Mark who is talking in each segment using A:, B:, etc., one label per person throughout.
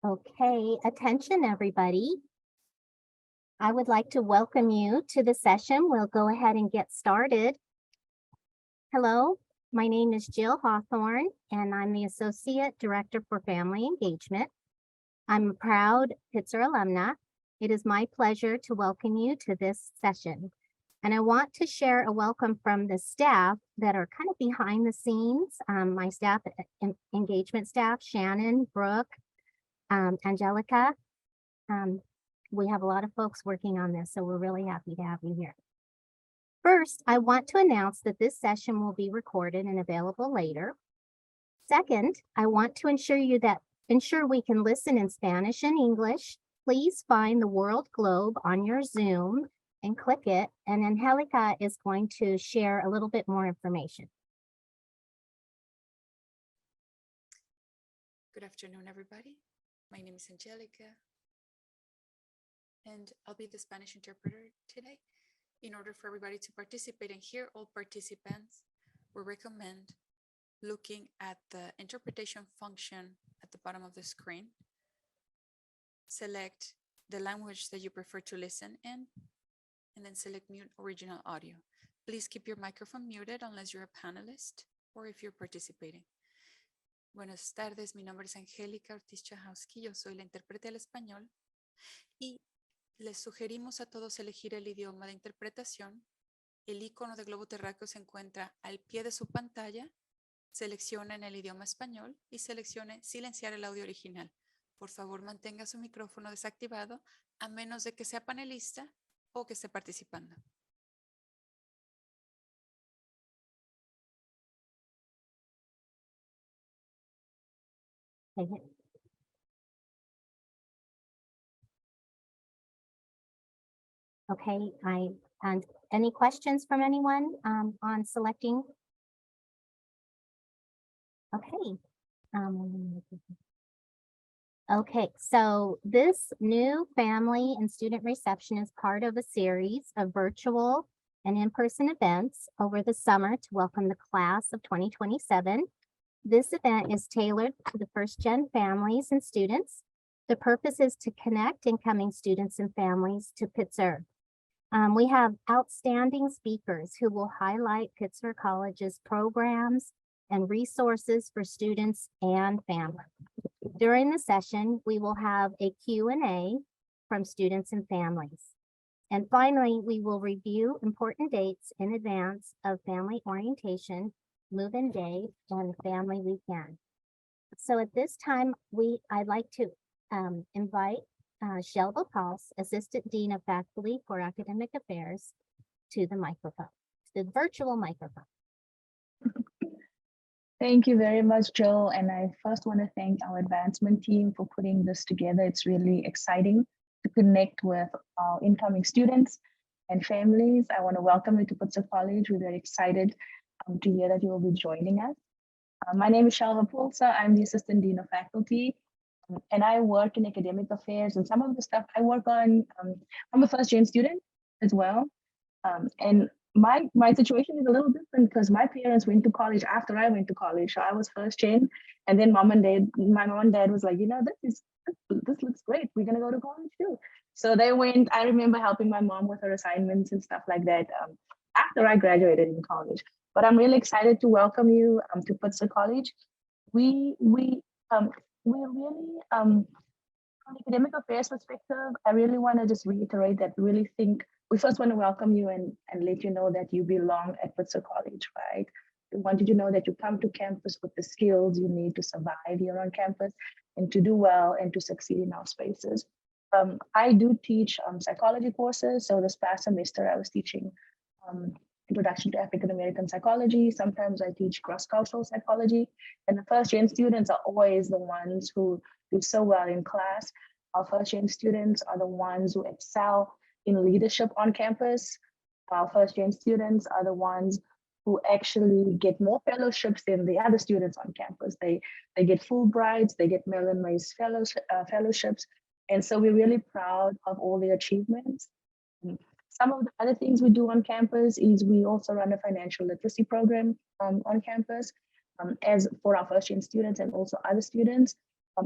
A: Okay, attention everybody. I would like to welcome you to the session. We'll go ahead and get started. Hello, my name is Jill Hawthorne, and I'm the Associate Director for Family Engagement. I'm a proud Pitzer alumna. It is my pleasure to welcome you to this session. And I want to share a welcome from the staff that are kind of behind the scenes. My staff, engagement staff, Shannon, Brooke, Angelica. We have a lot of folks working on this, so we're really happy to have you here. First, I want to announce that this session will be recorded and available later. Second, I want to ensure we can listen in Spanish and English. Please find the world globe on your Zoom and click it, and Angelica is going to share a little bit more information.
B: Good afternoon, everybody. My name is Angelica, and I'll be the Spanish interpreter today. In order for everybody to participate and hear all participants, we recommend looking at the interpretation function at the bottom of the screen. Select the language that you prefer to listen in, and then select mute original audio. Please keep your microphone muted unless you're a panelist or if you're participating. Buenas tardes, mi nombre es Angélica Ortiz Chajowski, yo soy la intérprete al español y les sugerimos a todos elegir el idioma de interpretación. El icono de globo terráqueo se encuentra al pie de su pantalla. Seleccionen el idioma español y seleccione silenciar el audio original. Por favor, mantenga su micrófono desactivado a menos de que sea panelista o que esté participando.
A: Okay, and any questions from anyone on selecting? Okay. Okay, so this new family and student reception is part of a series of virtual and in-person events over the summer to welcome the class of 2027. This event is tailored to the FirstGen families and students. The purpose is to connect incoming students and families to Pitzer. We have outstanding speakers who will highlight Pitzer College's programs and resources for students and families. During the session, we will have a Q&A from students and families. And finally, we will review important dates in advance of family orientation, move-in day, and family weekend. So at this time, I'd like to invite Shelva Pulse, Assistant Dean of Faculty for Academic Affairs, to the microphone, to the virtual microphone.
C: Thank you very much, Jill. And I first want to thank our advancement team for putting this together. It's really exciting to connect with our incoming students and families. I want to welcome you to Pitzer College. We're very excited to hear that you will be joining us. My name is Shelva Pulsa. I'm the Assistant Dean of Faculty, and I work in academic affairs. And some of the stuff I work on, I'm a FirstGen student as well. And my situation is a little different because my parents went to college after I went to college. So I was FirstGen, and then my mom and dad was like, you know, this looks great. We're gonna go to college too. So they went. I remember helping my mom with her assignments and stuff like that after I graduated in college. But I'm really excited to welcome you to Pitzer College. We really from the academic affairs perspective, I really want to just reiterate that we first want to welcome you and let you know that you belong at Pitzer College, right? We want you to know that you come to campus with the skills you need to survive here on campus and to do well and to succeed in our spaces. I do teach psychology courses. So this past semester, I was teaching Introduction to African American Psychology. Sometimes I teach cross-cultural psychology. And the FirstGen students are always the ones who do so well in class. Our FirstGen students are the ones who excel in leadership on campus. Our FirstGen students are the ones who actually get more fellowships than the other students on campus. They get Fulbrights, they get Mellon Mays fellowships. And so we're really proud of all the achievements. Some of the other things we do on campus is we also run a financial literacy program on campus as for our FirstGen students and also other students.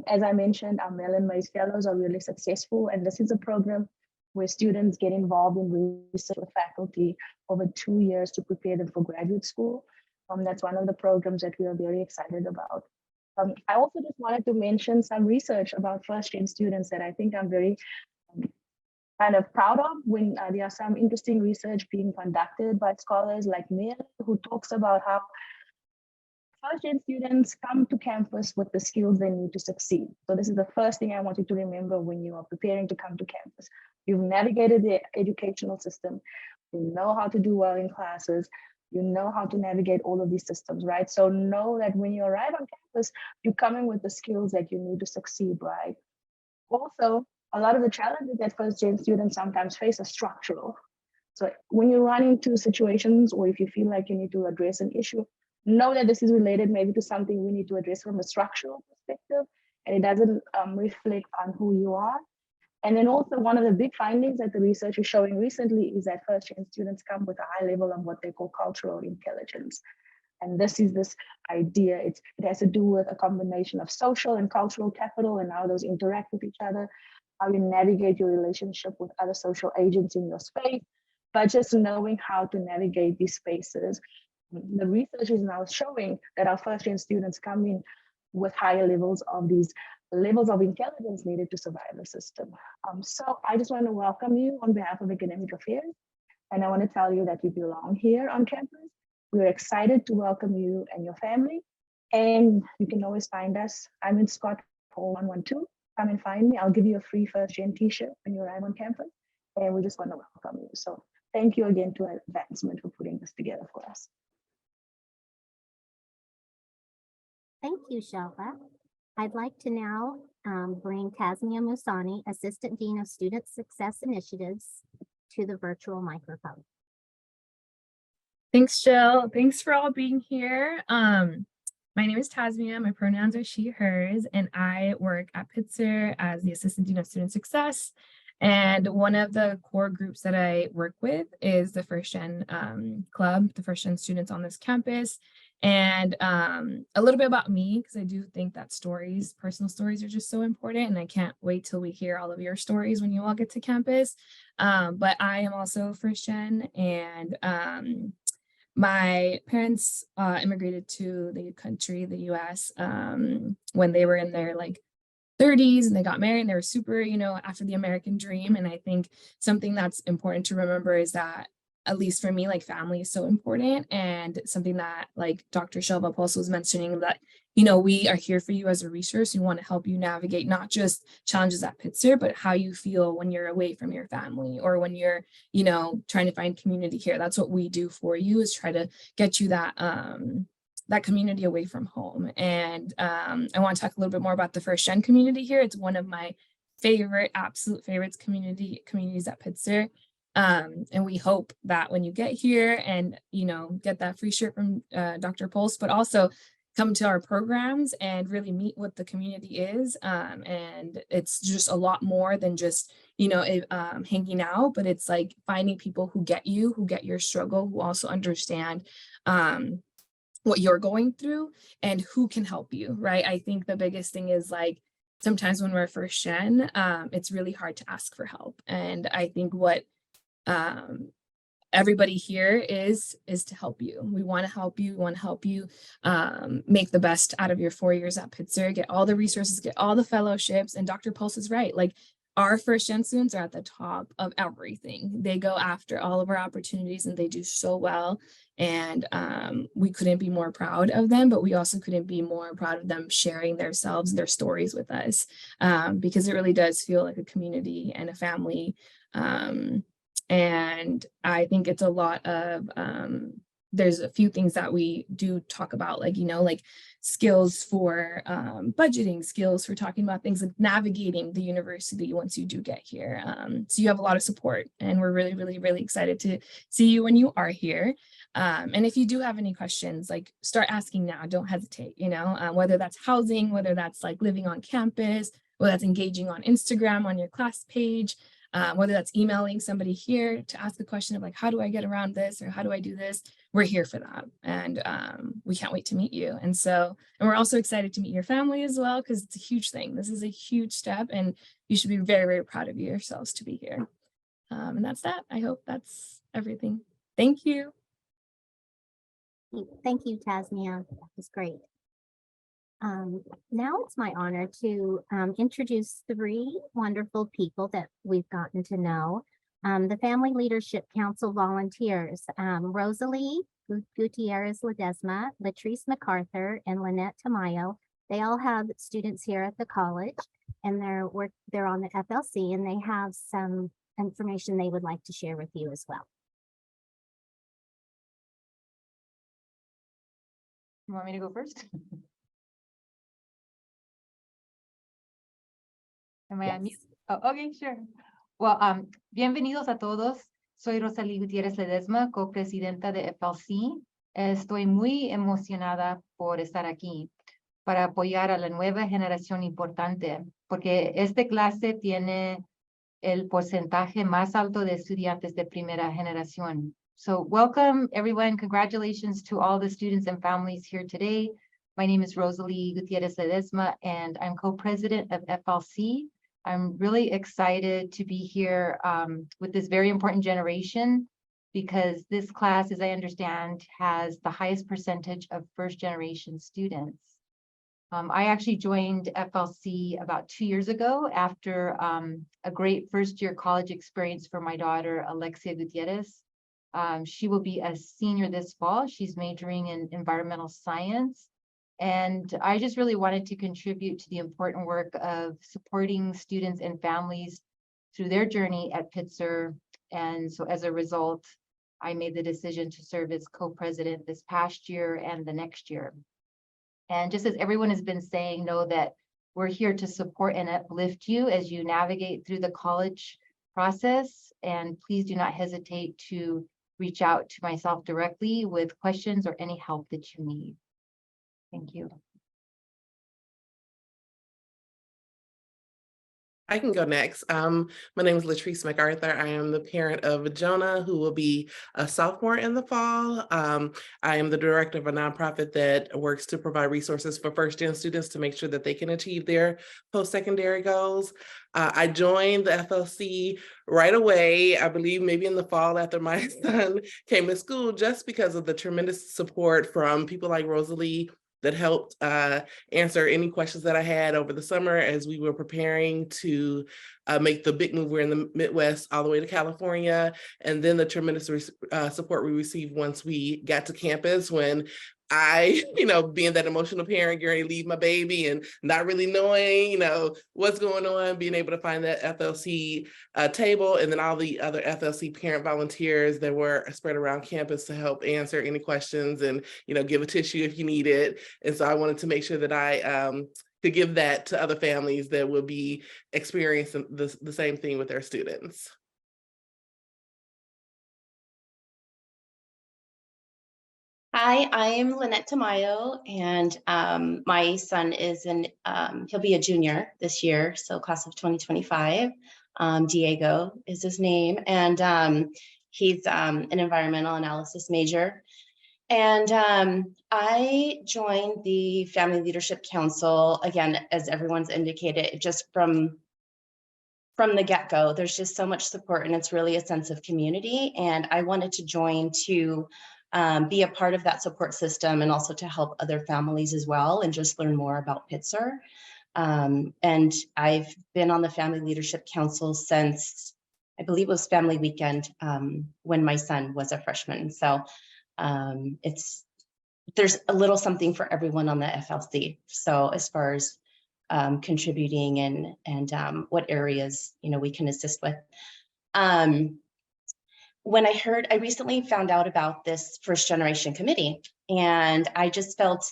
C: As I mentioned, our Mellon Mays Fellows are really successful, and this is a program where students get involved in research with faculty over 2 years to prepare them for graduate school. That's one of the programs that we are very excited about. I also just wanted to mention some research about FirstGen students that I think I'm very kind of proud of when there are some interesting research being conducted by scholars like me, who talks about how FirstGen students come to campus with the skills they need to succeed. So this is the first thing I want you to remember when you are preparing to come to campus. You've navigated the educational system. You know how to do well in classes. You know how to navigate all of these systems, right? So know that when you arrive on campus, you're coming with the skills that you need to succeed, right? Also, a lot of the challenges that FirstGen students sometimes face are structural. So when you run into situations or if you feel like you need to address an issue, know that this is related maybe to something we need to address from a structural perspective, and it doesn't reflect on who you are. And then also one of the big findings that the research is showing recently is that FirstGen students come with a high level of what they call cultural intelligence. And this is this idea, it has to do with a combination of social and cultural capital and how those interact with each other, how you navigate your relationship with other social agents in your space, but just knowing how to navigate these spaces. The research is now showing that our FirstGen students come in with higher levels of these levels of intelligence needed to survive the system. So I just want to welcome you on behalf of Academic Affairs, and I want to tell you that you belong here on campus. We're excited to welcome you and your family, and you can always find us. I'm in Scott 4112. Come and find me. I'll give you a free FirstGen t-shirt when you arrive on campus, and we just want to welcome you. So thank you again to Advancement for putting this together for us.
A: Thank you, Shelva. I'd like to now bring Tasmia Musani, Assistant Dean of Student Success Initiatives, to the virtual microphone.
D: Thanks, Jill. Thanks for all being here. My name is Tasmia. My pronouns are she, hers, and I work at Pitzer as the Assistant Dean of Student Success. And one of the core groups that I work with is the FirstGen Club, the FirstGen students on this campus. And a little bit about me, because I do think that personal stories are just so important. And I can't wait till we hear all of your stories when you all get to campus. But I am also FirstGen, and my parents immigrated to the country, the US, when they were in their 30s, and they got married, and they were super, after the American dream. And I think something that's important to remember is that, at least for me, family is so important, and something that Dr. Shelva Pulse was mentioning, that, we are here for you as a resource. We want to help you navigate not just challenges at Pitzer, but how you feel when you're away from your family, or when you're, trying to find community here. That's what we do for you, is try to get you that, that community away from home. And I want to talk a little bit more about the FirstGen community here. It's one of my absolute favorites communities at Pitzer. And we hope that when you get here and, get that free shirt from Dr. Pulse, but also come to our programs and really meet what the community is. And it's just a lot more than just, hanging out, but it's finding people who get you, who get your struggle, who also understand what you're going through and who can help you, right? I think the biggest thing is sometimes when we're FirstGen, it's really hard to ask for help. And I think what everybody here is to help you. We want to help you. We want to help you make the best out of your 4 years at Pitzer, get all the resources, get all the fellowships. And Dr. Pulse is right. Our FirstGen students are at the top of everything. They go after all of our opportunities, and they do so well. And we couldn't be more proud of them, but we also couldn't be more proud of them sharing themselves, their stories with us, because it really does feel like a community and a family. And I think it's a lot of, there's a few things that we do talk about, skills for budgeting, skills for talking about things like navigating the university once you do get here. So you have a lot of support, and we're really, really, really excited to see you when you are here. And if you do have any questions, start asking now, don't hesitate, whether that's housing, whether that's living on campus, whether that's engaging on Instagram, on your class page. whether that's emailing somebody here to ask a question of like, how do I get around this or how do I do this? We're here for that. And we can't wait to meet you. And we're also excited to meet your family as well, because it's a huge thing. This is a huge step and you should be very, very proud of yourselves to be here. And that's that. I hope that's everything. Thank you.
A: Thank you, Tasmia. That was great. Now it's my honor to introduce three wonderful people that we've gotten to know. The Family Leadership Council volunteers, Rosalie Gutierrez Ledesma, Latrice MacArthur, and Lynette Tamayo. They all have students here at the college, and they're on the FLC, and they have some information they would like to share with you as well.
E: You want me to go first? Am I on mute? Oh, okay, sure. Well, bienvenidos a todos. Soy Rosalie Gutierrez Ledesma, copresidenta de FLC. Estoy muy emocionada por estar aquí para apoyar a la nueva generación importante, porque esta clase tiene el porcentaje más alto de estudiantes de primera generación. So welcome everyone. Congratulations to all the students and families here today. My name is Rosalie Gutierrez Ledesma, and I'm co-president of FLC. I'm really excited to be here with this very important generation, because this class, as I understand, has the highest percentage of first generation students. I actually joined FLC about 2 years ago after a great first year college experience for my daughter, Alexia Gutierrez. She will be a senior this fall. She's majoring in environmental science. And I just really wanted to contribute to the important work of supporting students and families through their journey at Pitzer. And so as a result, I made the decision to serve as co-president this past year and the next year. And just as everyone has been saying, know that we're here to support and uplift you as you navigate through the college process. And please do not hesitate to reach out to myself directly with questions or any help that you need. Thank you.
F: I can go next. My name is Latrice MacArthur. I am the parent of Jonah, who will be a sophomore in the fall. I am the director of a nonprofit that works to provide resources for first-gen students to make sure that they can achieve their post-secondary goals. I joined the FLC right away, I believe maybe in the fall after my son came to school, just because of the tremendous support from people like Rosalie that helped answer any questions that I had over the summer as we were preparing to make the big move. We're in the Midwest all the way to California, and then the tremendous support we received once we got to campus, when I, being that emotional parent, getting ready to leave my baby and not really knowing, what's going on, being able to find that FLC table, and then all the other FLC parent volunteers that were spread around campus to help answer any questions and, give a tissue if you need it. And so I wanted to make sure that I could give that to other families that will be experiencing the same thing with their students.
G: Hi, I'm Lynette Tamayo, and my son is he'll be a junior this year, so class of 2025. Diego is his name, and he's an environmental analysis major. And I joined the Family Leadership Council, again, as everyone's indicated, just from the get-go. There's just so much support, and it's really a sense of community. And I wanted to join to be a part of that support system, and also to help other families as well, and just learn more about Pitzer. And I've been on the Family Leadership Council since, I believe it was Family Weekend, when my son was a freshman. So there's a little something for everyone on the FLC. So as far as contributing and what areas we can assist with. When I recently found out about this first generation committee, and I just felt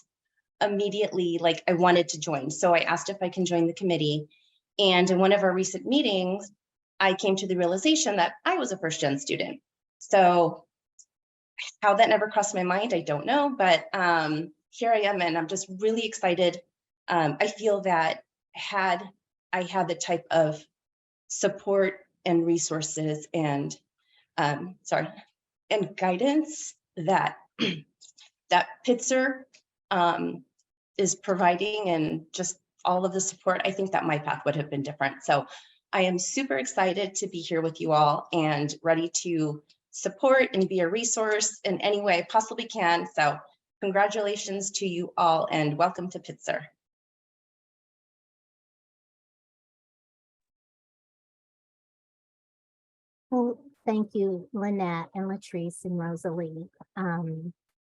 G: immediately like I wanted to join. So I asked if I can join the committee. And in one of our recent meetings, I came to the realization that I was a first gen student. So how that never crossed my mind, I don't know, but here I am, and I'm just really excited. I feel that had I had the type of support and resources and and guidance that that Pitzer is providing, and just all of the support, I think that my path would have been different. So I am super excited to be here with you all and ready to support and be a resource in any way I possibly can. So congratulations to you all and welcome to Pitzer.
A: Well, thank you, Lynette and Latrice and Rosalie.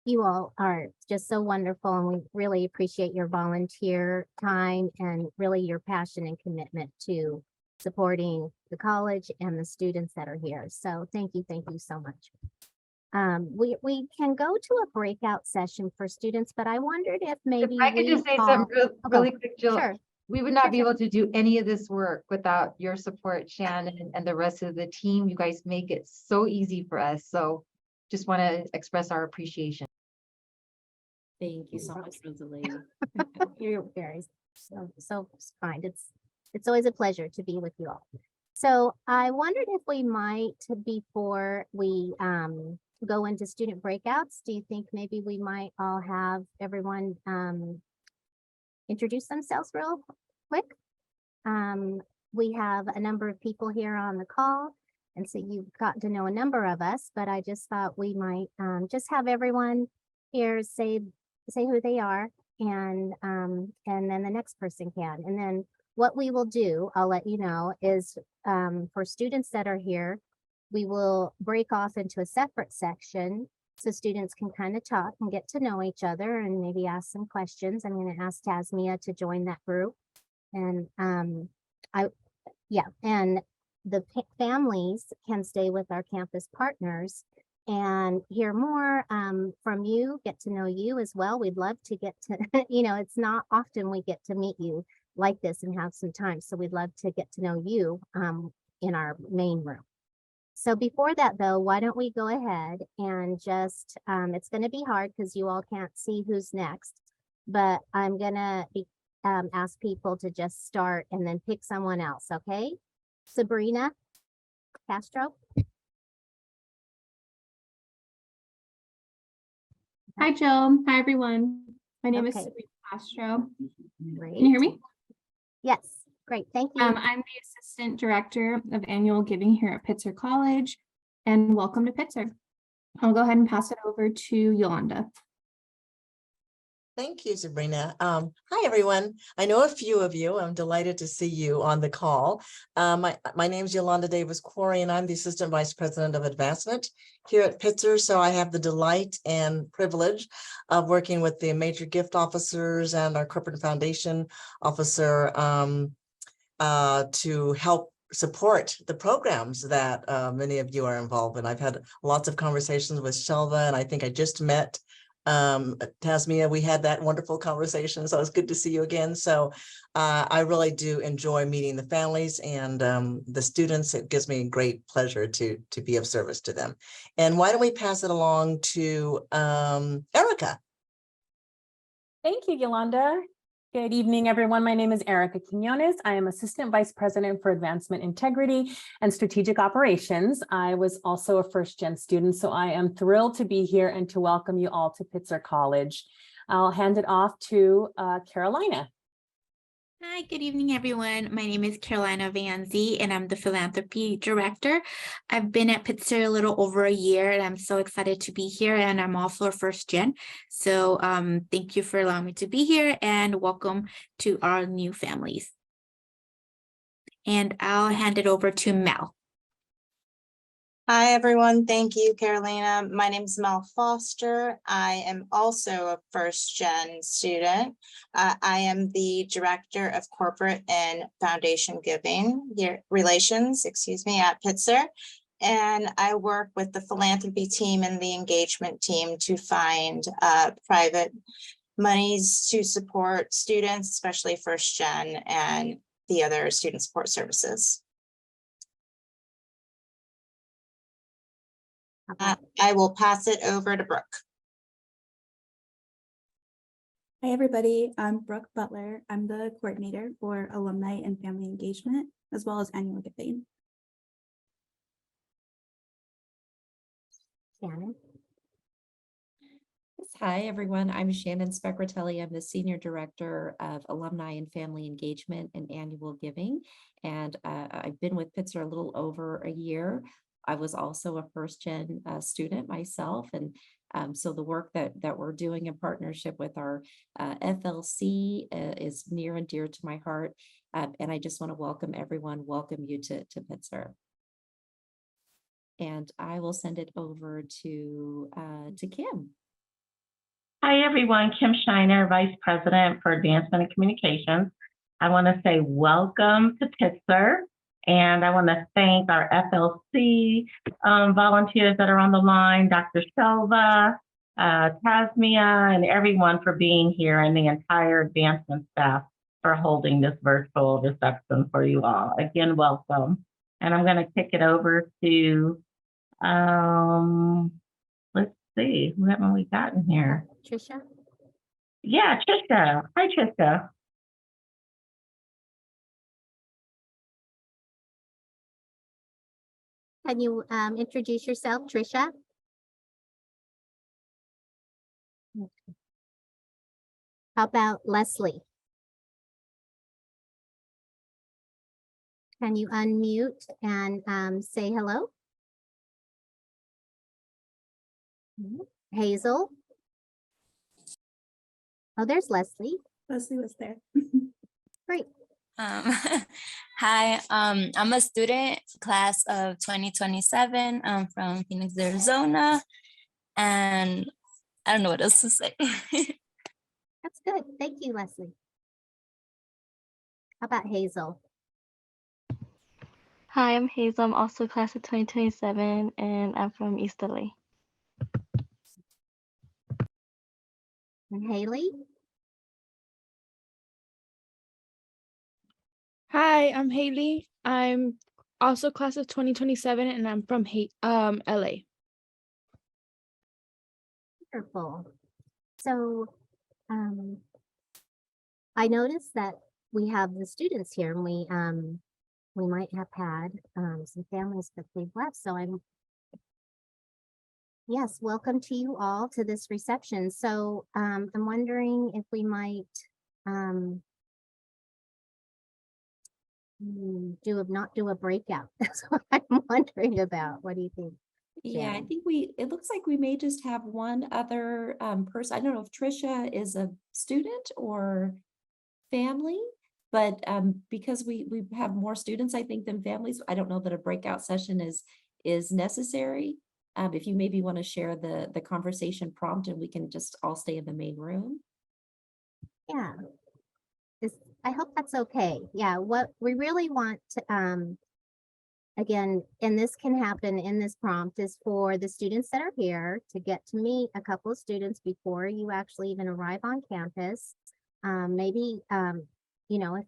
A: You all are just so wonderful, and we really appreciate your volunteer time and really your passion and commitment to supporting the college and the students that are here. So thank you so much. We can go to a breakout session for students, but I wondered if maybe
E: If I could just say
A: all-
E: something really quick, Jill.
A: Sure.
E: We would not be able to do any of this work without your support, Shannon, and the rest of the team. You guys make it so easy for us. So just want to express our appreciation.
H: Thank you so much, Rosalie.
A: You're very so kind. It's always a pleasure to be with you all. So I wondered if we might, before we go into student breakouts, do you think maybe we might all have everyone introduce themselves real quick? We have a number of people here on the call, and so you've gotten to know a number of us, but I just thought we might just have everyone here say who they are, and then the next person can. And then what we will do, I'll let you know, is for students that are here, we will break off into a separate section so students can kind of talk and get to know each other and maybe ask some questions. I'm going to ask Tasmia to join that group. And and the families can stay with our campus partners and hear more from you, get to know you as well. We'd love to get to, it's not often we get to meet you like this and have some time. So we'd love to get to know you in our main room. So before that though, why don't we go ahead and just, it's gonna be hard because you all can't see who's next, but I'm gonna ask people to just start and then pick someone else, okay? Sabrina Castro.
I: Hi, Jill. Hi, everyone. My name is
A: Okay.
I: Sabrina Castro.
A: Great.
I: Can you hear me?
A: Yes, great, thank you.
I: I'm the Assistant Director of Annual Giving here at Pitzer College, and welcome to Pitzer. I'll go ahead and pass it over to Yolanda.
J: Thank you, Sabrina. Hi, everyone. I know a few of you. I'm delighted to see you on the call. My name is Yolanda Davis-Quarry, and I'm the Assistant Vice President of Advancement here at Pitzer. So I have the delight and privilege of working with the major gift officers and our corporate foundation officer to help support the programs that many of you are involved in. I've had lots of conversations with Shelva, and I think I just met Tasmia. We had that wonderful conversation, so it's good to see you again. So I really do enjoy meeting the families and the students. It gives me great pleasure to be of service to them. And why don't we pass it along to Erica?
K: Thank you, Yolanda. Good evening, everyone. My name is Erica Quinones. I am Assistant Vice President for Advancement Integrity and Strategic Operations. I was also a FirstGen student, so I am thrilled to be here and to welcome you all to Pitzer College. I'll hand it off to Carolina.
L: Hi, good evening, everyone. My name is Carolina Vanzi, and I'm the Philanthropy Director. I've been at Pitzer a little over a year, and I'm so excited to be here, and I'm also a FirstGen. So thank you for allowing me to be here, and welcome to our new families. And I'll hand it over to Mel.
M: Hi, everyone. Thank you, Carolina. My name is Mel Foster. I am also a FirstGen student. I am the Director of Corporate and Foundation Giving Relations, at Pitzer. And I work with the philanthropy team and the engagement team to find private monies to support students, especially FirstGen and the other student support services. I will pass it over to Brooke.
N: Hi, everybody. I'm Brooke Butler. I'm the coordinator for Alumni and Family Engagement, as well as Annual Giving.
A: Shannon.
H: Hi, everyone. I'm Shannon Specratelli. I'm the Senior Director of Alumni and Family Engagement and Annual Giving. And I've been with Pitzer a little over a year. I was also a FirstGen student myself. And so the work that we're doing in partnership with our FLC is near and dear to my heart. And I just want to welcome you to Pitzer. And I will send it over to Kim.
O: Hi, everyone. Kim Shiner, Vice President for Advancement and Communications. I want to say welcome to Pitzer, and I want to thank our FLC volunteers that are on the line, Dr. Shelva, Tasmia, and everyone for being here, and the entire advancement staff for holding this virtual reception for you all. Again, welcome. And I'm going to kick it over to, let's see, who haven't we gotten here?
A: Trisha?
O: Yeah, Trisha. Hi, Trisha.
A: Can you introduce yourself, Trisha? How about Leslie? Can you unmute and say hello? Hazel? Oh, there's Leslie.
N: Leslie was there.
A: Great.
P: Hi, I'm a student, class of 2027. I'm from Phoenix, Arizona, and I don't know what else to say.
A: That's good. Thank you, Leslie. How about Hazel?
Q: Hi, I'm Hazel. I'm also class of 2027, and I'm from East LA.
A: And Hailey?
R: Hi, I'm Hailey. I'm also class of 2027, and I'm from LA.
A: Wonderful. So I noticed that we have the students here, and we might have had some families, but they've left. So yes, welcome to you all to this reception. So I'm wondering if we might not do a breakout. That's what I'm wondering about. What do you think?
H: Yeah, I
A: Jen?
H: think it looks like we may just have one other person. I don't know if Trisha is a student or family, but because we have more students, I think, than families, I don't know that a breakout session is necessary. If you maybe want to share the conversation prompt, and we can just all stay in the main room.
A: Yeah. I hope that's okay. Yeah, what we really want to, again, and this can happen in this prompt, is for the students that are here to get to meet a couple of students before you actually even arrive on campus. Maybe, you know,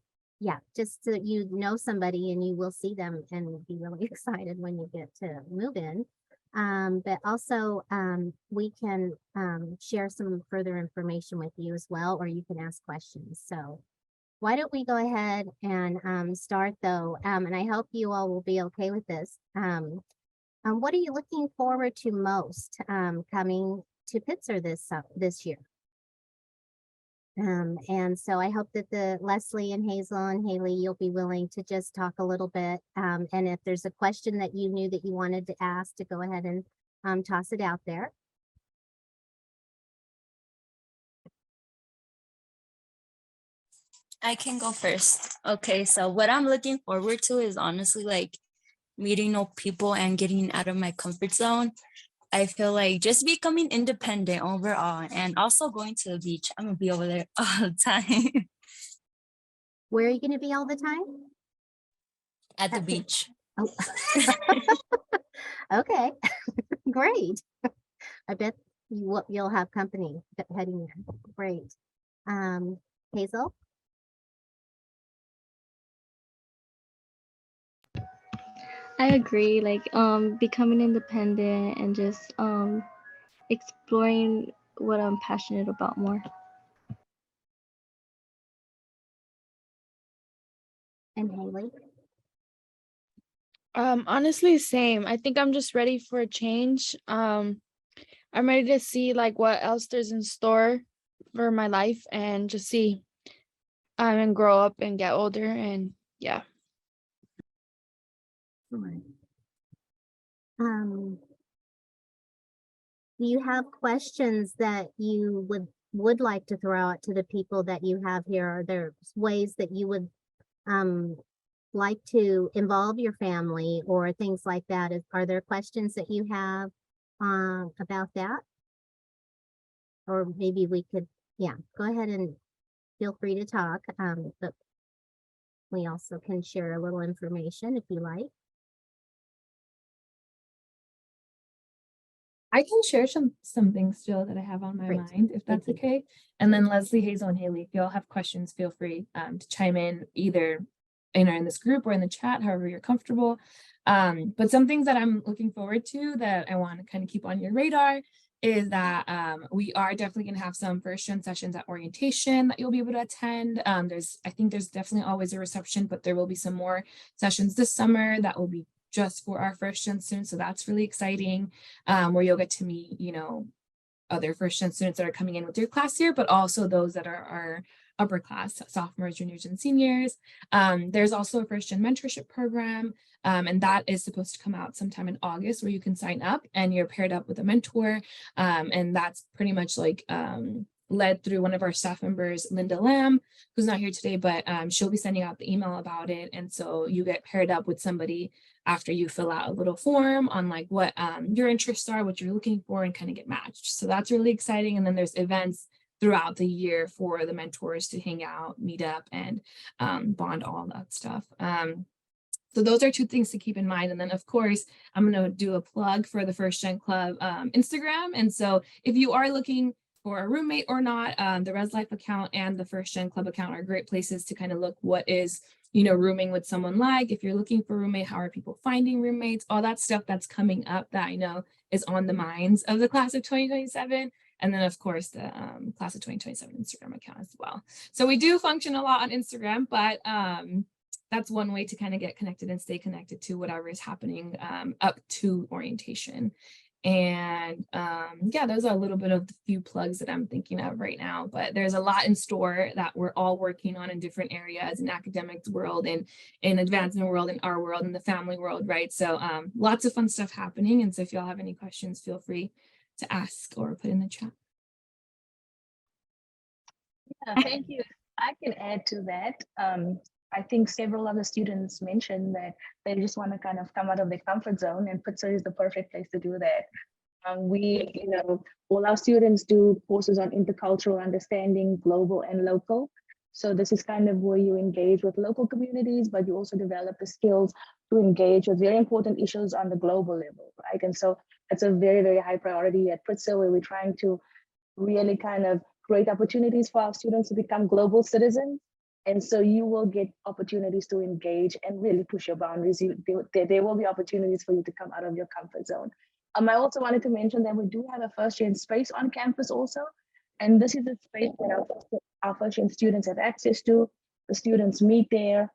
A: just so you know somebody and you will see them and be really excited when you get to move in. But also we can share some further information with you as well, or you can ask questions. So why don't we go ahead and start though, and I hope you all will be okay with this. What are you looking forward to most coming to Pitzer this year? And so I hope that Leslie and Hazel and Hailey, you'll be willing to just talk a little bit. And if there's a question that you knew that you wanted to ask, to go ahead and toss it out there.
P: I can go first. Okay, so what I'm looking forward to is honestly like meeting new people and getting out of my comfort zone. I feel like just becoming independent overall, and also going to the beach. I'm gonna be over there all the time.
A: Where are you going to be all the time?
P: At the beach.
A: Oh. Okay, great. I bet you'll have company heading there. Great. Hazel?
Q: I agree, like becoming independent and just exploring what I'm passionate about more.
A: And Hailey?
R: Honestly, same. I think I'm just ready for a change. I'm ready to see like what else there's in store for my life and just see and grow up and get older and yeah.
A: Do you have questions that you would like to throw out to the people that you have here? Are there ways that you would like to involve your family or things like that? Are there questions that you have about that? Or maybe we could, yeah, go ahead and feel free to talk. But we also can share a little information if you like.
D: I can share some things still that I have on my mind, if that's okay. And then Leslie, Hazel, and Hailey, if you all have questions, feel free to chime in either in this group or in the chat, however you're comfortable. But some things that I'm looking forward to that I want to kind of keep on your radar is that we are definitely going to have some FirstGen sessions at orientation that you'll be able to attend. I think there's definitely always a reception, but there will be some more sessions this summer that will be just for our FirstGen students. So that's really exciting, where you'll get to meet, other FirstGen students that are coming in with your class year, but also those that are our upper class, sophomores, juniors, and seniors. There's also a FirstGen mentorship program, and that is supposed to come out sometime in August, where you can sign up and you're paired up with a mentor. And that's pretty much like led through one of our staff members, Linda Lamb, who's not here today, but she'll be sending out the email about it. And so you get paired up with somebody after you fill out a little form on like what your interests are, what you're looking for, and kind of get matched. So that's really exciting. And then there's events throughout the year for the mentors to hang out, meet up, and bond, all that stuff. So those are two things to keep in mind. And then of course, I'm going to do a plug for the FirstGen Club Instagram. And so if you are looking for a roommate or not, the Res Life account and the FirstGen Club account are great places to kind of look what is, rooming with someone like. If you're looking for a roommate, how are people finding roommates? All that stuff that's coming up that I know is on the minds of the class of 2027. And then of course the class of 2027 Instagram account as well. So we do function a lot on Instagram, but that's one way to kind of get connected and stay connected to whatever is happening up to orientation. And yeah, those are a little bit of the few plugs that I'm thinking of right now, but there's a lot in store that we're all working on in different areas in academics world and in advancement world, in our world, in the family world, right? So lots of fun stuff happening. And so if y'all have any questions, feel free to ask or put in the chat.
C: Yeah, thank you. I can add to that. I think several of the students mentioned that they just want to kind of come out of their comfort zone, and Pitzer is the perfect place to do that. All our students do courses on intercultural understanding, global and local. So this is kind of where you engage with local communities, but you also develop the skills to engage with very important issues on the global level, right? And so it's a very, very high priority at Pitzer, where we're trying to really kind of create opportunities for our students to become global citizens. And so you will get opportunities to engage and really push your boundaries. There will be opportunities for you to come out of your comfort zone. I also wanted to mention that we do have a FirstGen space on campus also. And this is a space that our FirstGen students have access to. The students meet there.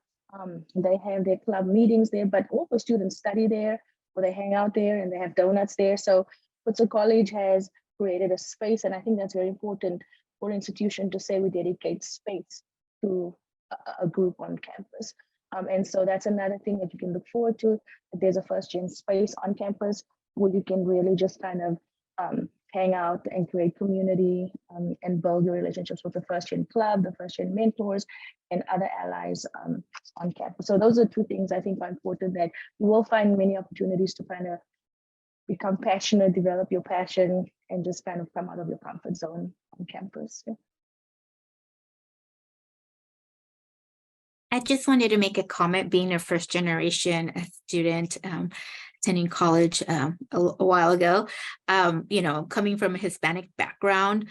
C: They have their club meetings there, but all the students study there, or they hang out there, and they have donuts there. So Pitzer College has created a space, and I think that's very important for an institution to say we dedicate space to a group on campus. And so that's another thing that you can look forward to. There's a FirstGen space on campus where you can really just kind of hang out and create community and build your relationships with the FirstGen Club, the FirstGen mentors, and other allies on campus. So those are two things I think are important, that you will find many opportunities to kind of become passionate, develop your passion, and just kind of come out of your comfort zone on campus. Yeah.
L: I just wanted to make a comment, being a first generation student attending college a while ago, coming from a Hispanic background,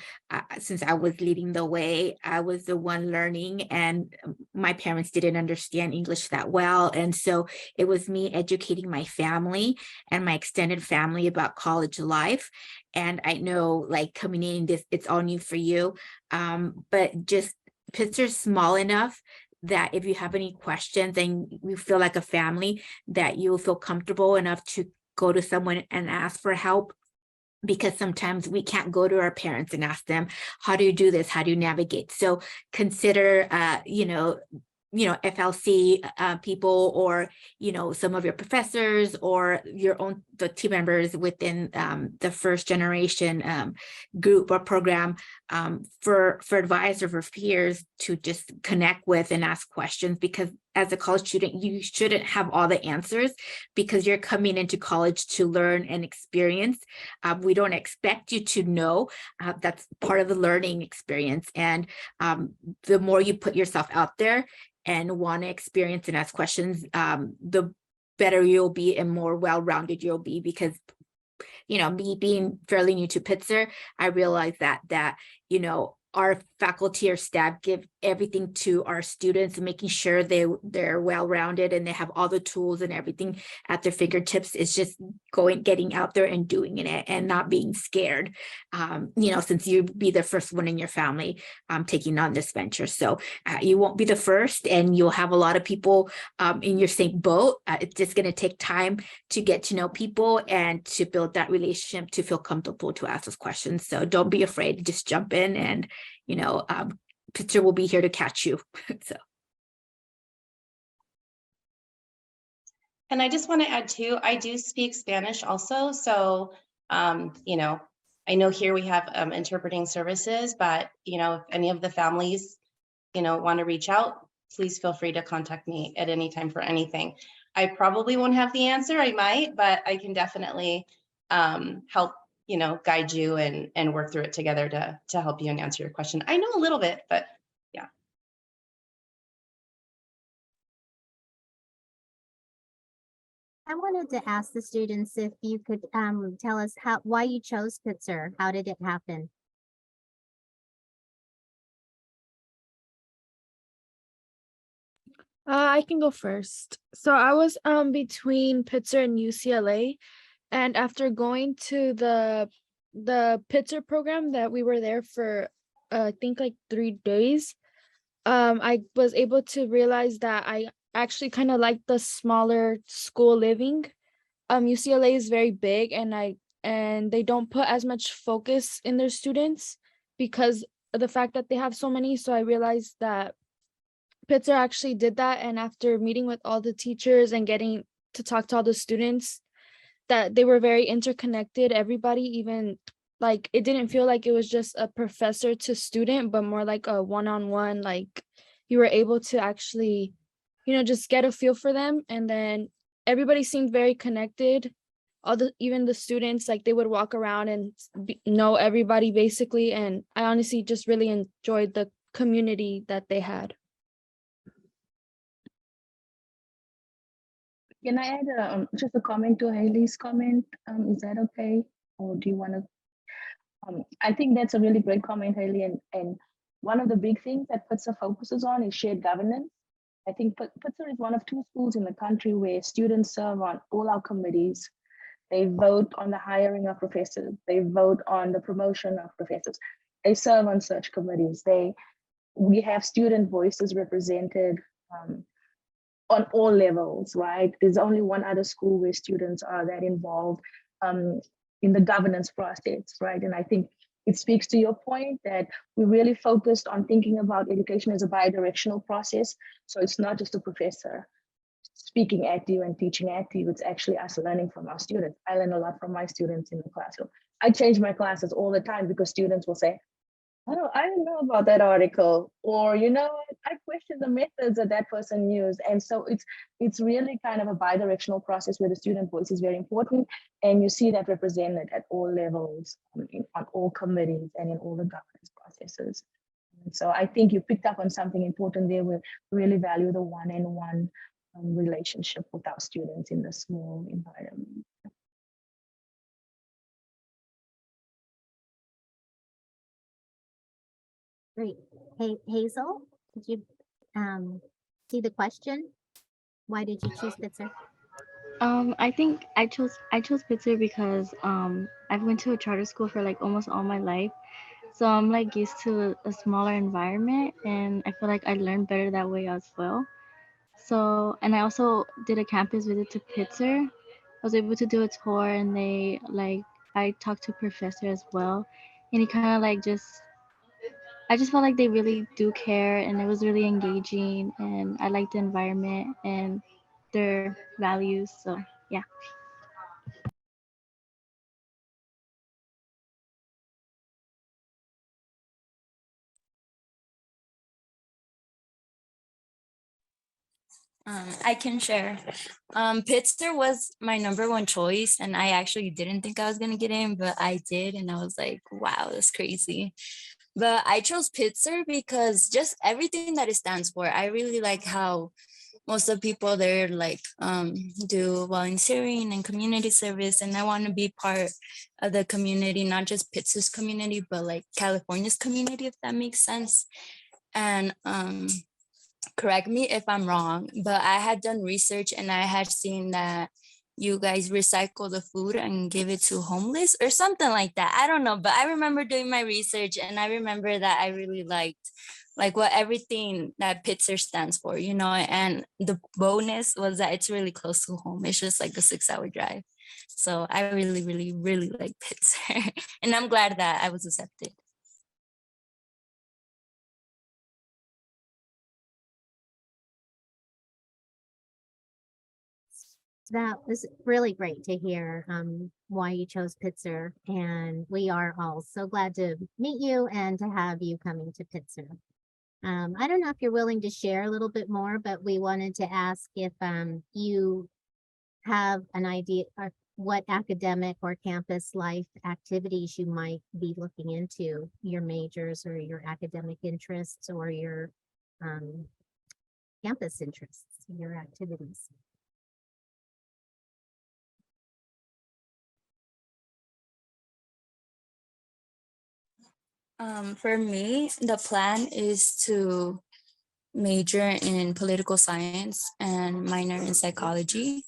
L: since I was leading the way, I was the one learning, and my parents didn't understand English that well. And so it was me educating my family and my extended family about college life. And I know, like, coming in, it's all new for you, but just Pitzer's small enough that if you have any questions and you feel like a family, that you will feel comfortable enough to go to someone and ask for help because sometimes we can't go to our parents and ask them, how do you do this? How do you navigate? So consider, FLC people, or, some of your professors or the team members within the first generation group or program for advice or for peers to just connect with and ask questions, because as a college student, you shouldn't have all the answers because you're coming into college to learn and experience. We don't expect you to know. That's part of the learning experience. And the more you put yourself out there and want to experience and ask questions, the better you'll be and more well-rounded you'll be. Because, me being fairly new to Pitzer, I realized that our faculty or staff give everything to our students, and making sure they're well-rounded and they have all the tools and everything at their fingertips. Is just getting out there and doing it and not being scared, since you be the first one in your family taking on this venture. So you won't be the first, and you'll have a lot of people in your same boat. It's just going to take time to get to know people and to build that relationship, to feel comfortable to ask those questions. So don't be afraid, just jump in, and Pitzer will be here to catch you. So.
G: And I just want to add too, I do speak Spanish also. So, I know here we have interpreting services, but, if any of the families, want to reach out, please feel free to contact me at any time for anything. I probably won't have the answer. I might, but I can definitely help guide you and work through it together to help you and answer your question. I know a little bit, but yeah.
A: I wanted to ask the students if you could tell us why you chose Pitzer. How did it happen?
R: I can go first. So I was between Pitzer and UCLA, and after going to the Pitzer program that we were there for, I think like 3 days, I was able to realize that I actually kind of like the smaller school living. UCLA is very big, and they don't put as much focus in their students because of the fact that they have so many. So I realized that Pitzer actually did that, and after meeting with all the teachers and getting to talk to all the students, that they were very interconnected. Everybody, even like, it didn't feel like it was just a professor to student, but more like a one-on-one, like you were able to actually, just get a feel for them. And then everybody seemed very connected. Even the students, like they would walk around and know everybody basically. And I honestly just really enjoyed the community that they had.
C: Can I add just a comment to Hailey's comment? Is that okay? Or do you want to? I think that's a really great comment, Hailey. And one of the big things that Pitzer focuses on is shared governance. I think Pitzer is one of 2 schools in the country where students serve on all our committees. They vote on the hiring of professors. They vote on the promotion of professors. They serve on search committees. We have student voices represented on all levels, right? There's only one other school where students are that involved in the governance process, right? And I think it speaks to your point that we really focused on thinking about education as a bi-directional process. So it's not just a professor speaking at you and teaching at you, it's actually us learning from our students. I learn a lot from my students in the classroom. I change my classes all the time because students will say, I don't know about that article, or I question the methods that person used. And so it's really kind of a bi-directional process where the student voice is very important, and you see that represented at all levels, on all committees and in all the governance processes. And so I think you picked up on something important there. We really value the one-on-one relationship with our students in the small environment.
A: Great. Hey, Hazel, did you see the question? Why did you choose Pitzer?
Q: I think I chose Pitzer because I've went to a charter school for like almost all my life. So I'm like used to a smaller environment, and I feel like I learned better that way as well. So, and I also did a campus visit to Pitzer. I was able to do a tour, and they like I talked to professor as well, and he kind of like I just felt like they really do care, and it was really engaging, and I liked the environment and their values. So yeah.
P: I can share. Pitzer was my #1 choice, and I actually didn't think I was gonna get in, but I did, and I was like, wow, that's crazy. But I chose Pitzer because just everything that it stands for. I really like how most of the people there like do volunteering and community service, and I want to be part of the community, not just Pitzer's community, but like California's community, if that makes sense. And correct me if I'm wrong, but I had done research and I had seen that you guys recycle the food and give it to homeless or something like that. I don't know, but I remember doing my research and I remember that I really liked like what everything that Pitzer stands for, you know, and the bonus was that it's really close to home. It's just like a 6-hour drive. So I really, really, really like Pitzer and I'm glad that I was accepted.
A: That was really great to hear why you chose Pitzer, and we are all so glad to meet you and to have you coming to Pitzer. I don't know if you're willing to share a little bit more, but we wanted to ask if you have an idea of what academic or campus life activities you might be looking into, your majors or your academic interests or your campus interests, your activities.
P: For me, the plan is to major in political science and minor in psychology.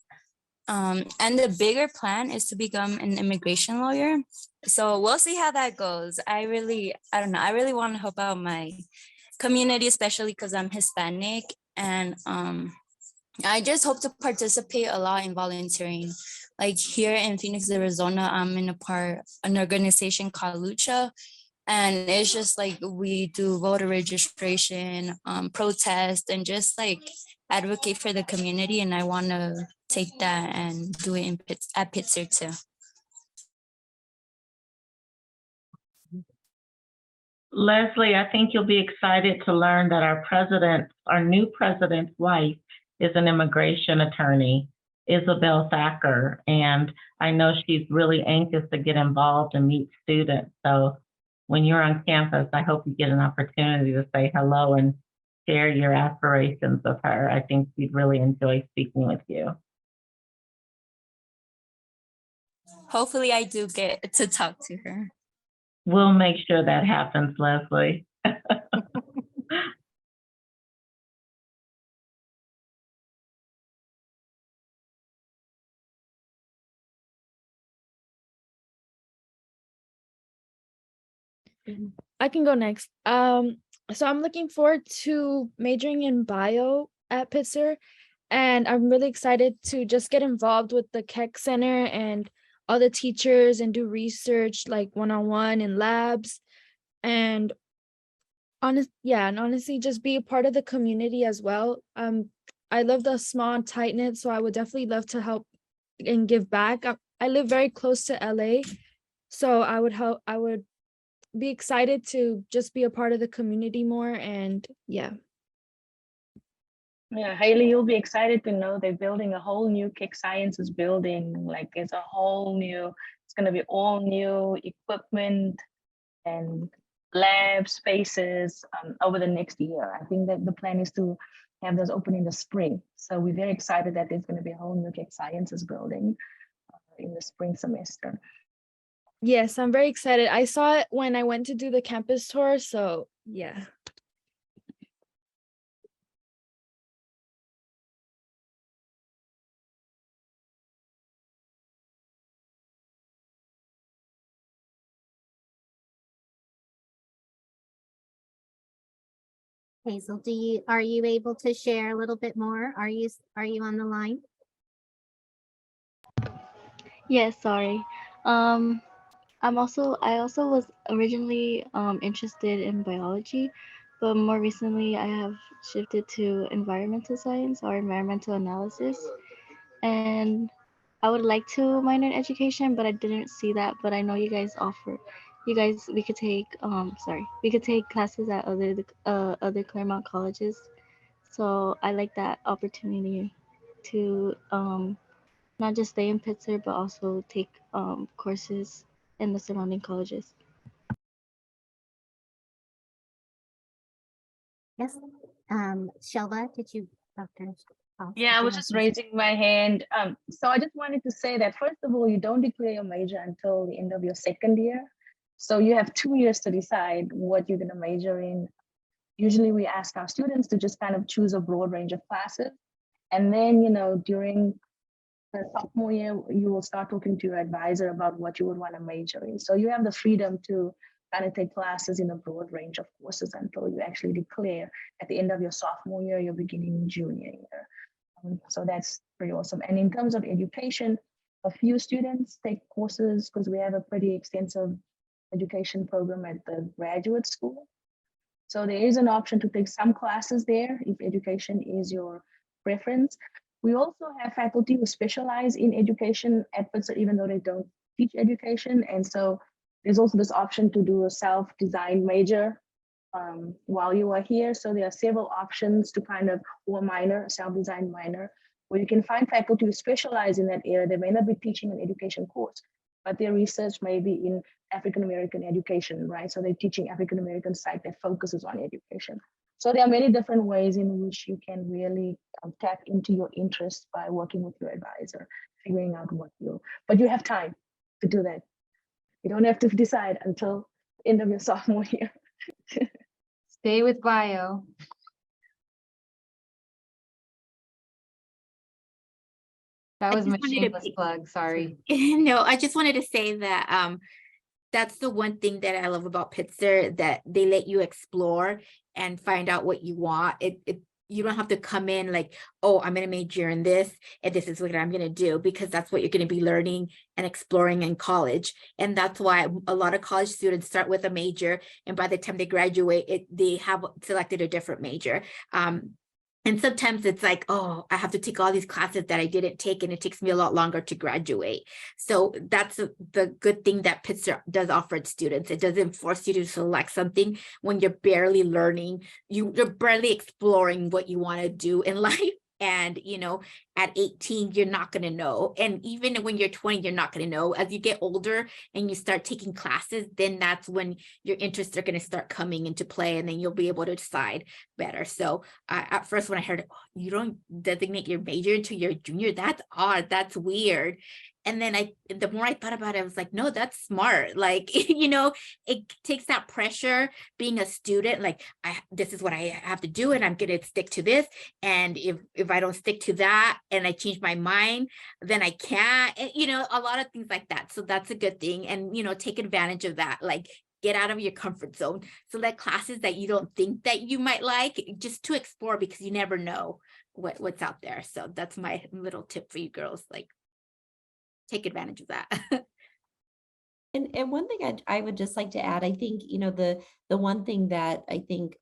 P: And the bigger plan is to become an immigration lawyer. So we'll see how that goes. I don't know. I really want to help out my community, especially because I'm Hispanic. And I just hope to participate a lot in volunteering. Like here in Phoenix, Arizona, I'm in an organization called Lucha. And it's just like we do voter registration, protest, and just like advocate for the community. And I want to take that and do it at Pitzer too.
O: Leslie, I think you'll be excited to learn that our new president's wife is an immigration attorney, Isabel Thacker. And I know she's really anxious to get involved and meet students. So when you're on campus, I hope you get an opportunity to say hello and share your aspirations with her. I think she'd really enjoy speaking with you.
P: Hopefully I do get to talk to her.
O: We'll make sure that happens, Leslie.
R: I can go next. So I'm looking forward to majoring in bio at Pitzer, and I'm really excited to just get involved with the Keck Center and all the teachers and do research like one-on-one in labs, and honestly just be a part of the community as well. I love the small tight knit, so I would definitely love to help and give back. I live very close to LA, so I would be excited to just be a part of the community more. And yeah,
C: Hailey, you'll be excited to know they're building a whole new Kick Sciences building. Like it's going to be all new equipment and lab spaces over the next year. I think that the plan is to have those open in the spring. So we're very excited that there's going to be a whole new Kick Sciences building in the spring semester.
R: yes, I'm very excited. I saw it when I went to do the campus tour, so yeah.
A: Hazel, are you able to share a little bit more? Are you on the line?
Q: Yes, sorry. I also was originally interested in biology, but more recently I have shifted to environmental science or environmental analysis. And I would like to minor in education, but I didn't see that. But I know you guys offer, we could take we could take classes at other Claremont colleges. So I like that opportunity to not just stay in Pittsburgh, but also take courses in the surrounding colleges.
A: Yes, Shelva, did you, Dr. Foster,
C: Yeah, I
A: did
C: was
A: you
C: just
A: have
C: raising my hand. So I just wanted to say that first of all, you don't declare your major until the end of your second year. So you have 2 years to decide what you're going to major in. Usually we ask our students to just kind of choose a broad range of classes. And then, during the sophomore year, you will start talking to your advisor about what you would want to major in. So you have the freedom to kind of take classes in a broad range of courses until you actually declare at the end of your sophomore year, you're beginning junior year. So that's pretty awesome. And in terms of education, a few students take courses because we have a pretty extensive education program at the graduate school. So there is an option to take some classes there if education is your preference. We also have faculty who specialize in education at Pitzer, even though they don't teach education. And so there's also this option to do a self-designed major while you are here. So there are several options to kind of, or a minor, self-designed minor, where you can find faculty who specialize in that area. They may not be teaching an education course, but their research may be in African-American education, right? So they're teaching African-American psych that focuses on education. So there are many different ways in which you can really tap into your interests by working with your advisor, figuring out but you have time to do that. You don't have to decide until the end of your sophomore year.
E: Stay with bio. That
L: I
E: was my
L: just wanted to
E: shameless plug, sorry.
L: No, I just wanted to say that that's the one thing that I love about Pitzer, that they let you explore and find out what you want. You don't have to come in like, oh, I'm going to major in this and this is what I'm going to do, because that's what you're going to be learning and exploring in college. And that's why a lot of college students start with a major, and by the time they graduate, they have selected a different major. And sometimes it's like, oh, I have to take all these classes that I didn't take, and it takes me a lot longer to graduate. So that's the good thing that Pitzer does offer its students. It doesn't force you to select something when you're barely learning. You're barely exploring what you want to do in life. And, at 18, you're not going to know. And even when you're 20, you're not going to know. As you get older and you start taking classes, then that's when your interests are going to start coming into play, and then you'll be able to decide better. So at first, when I heard, oh, you don't designate your major until you're a junior, that's odd. That's weird. And then the more I thought about it, I was like, no, that's smart. Like, it takes that pressure being a student. Like, this is what I have to do, and I'm going to stick to this. And if I don't stick to that and I change my mind, then I can't, and, a lot of things like that. So that's a good thing. And, take advantage of that. Like, get out of your comfort zone. So that classes that you don't think that you might like, just to explore, because you never know what's out there. So that's my little tip for you girls. Like, take advantage of that.
H: And one thing I would just like to add, I think, the one thing that I think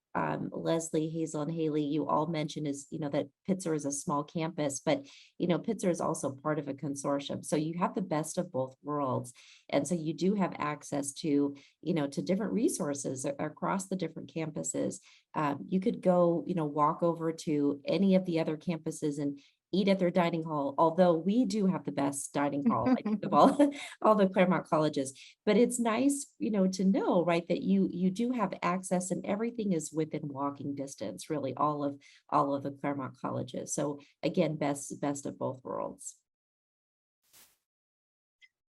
H: Leslie, Hazel, and Hailey, you all mentioned is, that Pitzer is a small campus, but, Pitzer is also part of a consortium. So you have the best of both worlds. And so you do have access to, to different resources across the different campuses. You could go, walk over to any of the other campuses and eat at their dining hall, although we do have the best dining hall of all the Claremont colleges. But it's nice, to know, right, that you do have access, and everything is within walking distance, really, all of the Claremont colleges. So again, best of both worlds.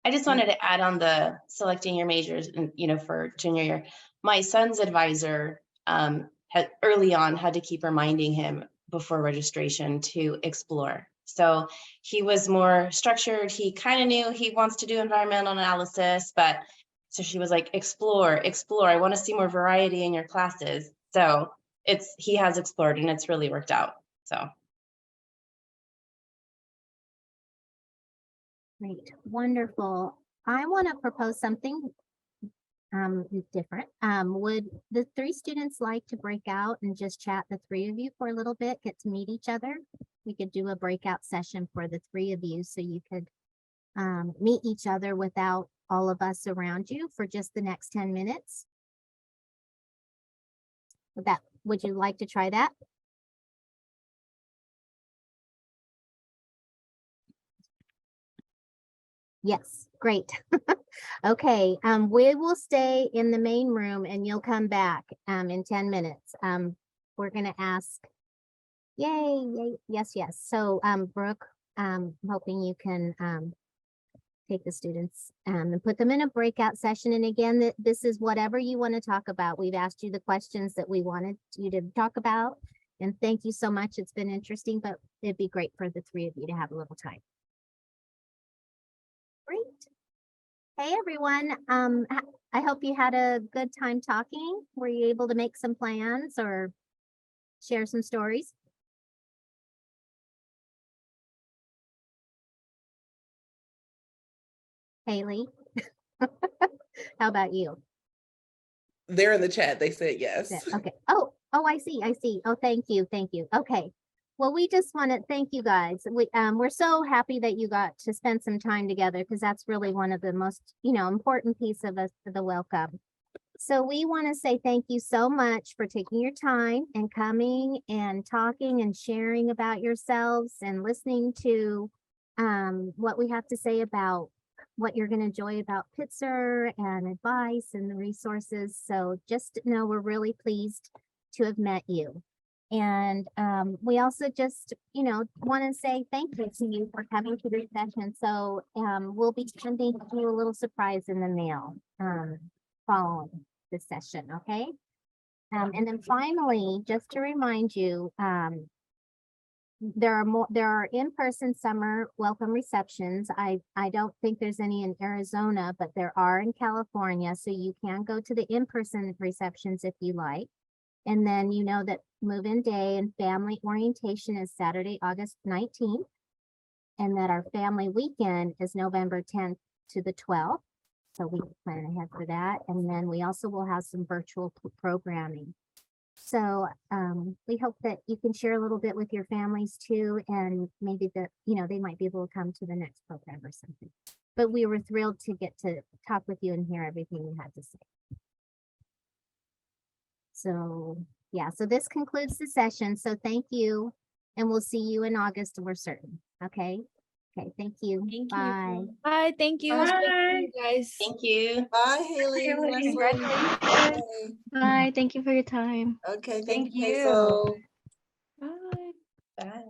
G: I just wanted to add on the selecting your majors, and for junior year. My son's advisor had early on had to keep reminding him before registration to explore. So he was more structured. He kind of knew he wants to do environmental analysis, but so she was like, explore. I want to see more variety in your classes. So he has explored, and it's really worked out. So.
A: Great, wonderful. I want to propose something different. Would the 3 students like to break out and just chat, the 3 of you, for a little bit, get to meet each other? We could do a breakout session for the 3 of you so you could meet each other without all of us around you for just the next 10 minutes. Would you like to try that? Yes, great. Okay, we will stay in the main room and you'll come back in 10 minutes. We're gonna ask, yay, yes. So Brooke, I'm hoping you can take the students and put them in a breakout session. And again, this is whatever you want to talk about. We've asked you the questions that we wanted you to talk about. And thank you so much. It's been interesting, but it'd be great for the 3 of you to have a little time. Great. Hey, everyone. I hope you had a good time talking. Were you able to make some plans or share some stories? Hailey, how about you?
F: They're in the chat. They said yes.
A: Okay. Oh, I see. Oh, thank you. Okay. Well, we just want to thank you guys. We're so happy that you got to spend some time together because that's really one of the most, important piece of the welcome. So we want to say thank you so much for taking your time and coming and talking and sharing about yourselves and listening to what we have to say about what you're going to enjoy about Pitzer and advice and the resources. So just know we're really pleased to have met you. And we also just, want to say thank you to you for coming to this session. So we'll be sending you a little surprise in the mail following this session, okay? And then finally, just to remind you, there are in-person summer welcome receptions. I don't think there's any in Arizona, but there are in California. So you can go to the in-person receptions if you like. And then you know that move-in day and family orientation is Saturday, August 19th. And that our family weekend is November 10th to the 12th. So we can plan ahead for that. And then we also will have some virtual programming. So we hope that you can share a little bit with your families too, and maybe they might be able to come to the next program or something. But we were thrilled to get to talk with you and hear everything you had to say. So yeah, so this concludes the session. So thank you, and we'll see you in August, we're certain. Okay. Okay, thank you. Bye.
R: Bye, thank you. It was great seeing you guys.
G: Thank you.
J: Bye, Hailey.
E: Congratulations.
Q: Bye. Thank you for your time.
J: Okay,
E: Thank
J: you,
E: you.
J: Hazel.
Q: Bye.
G: Bye.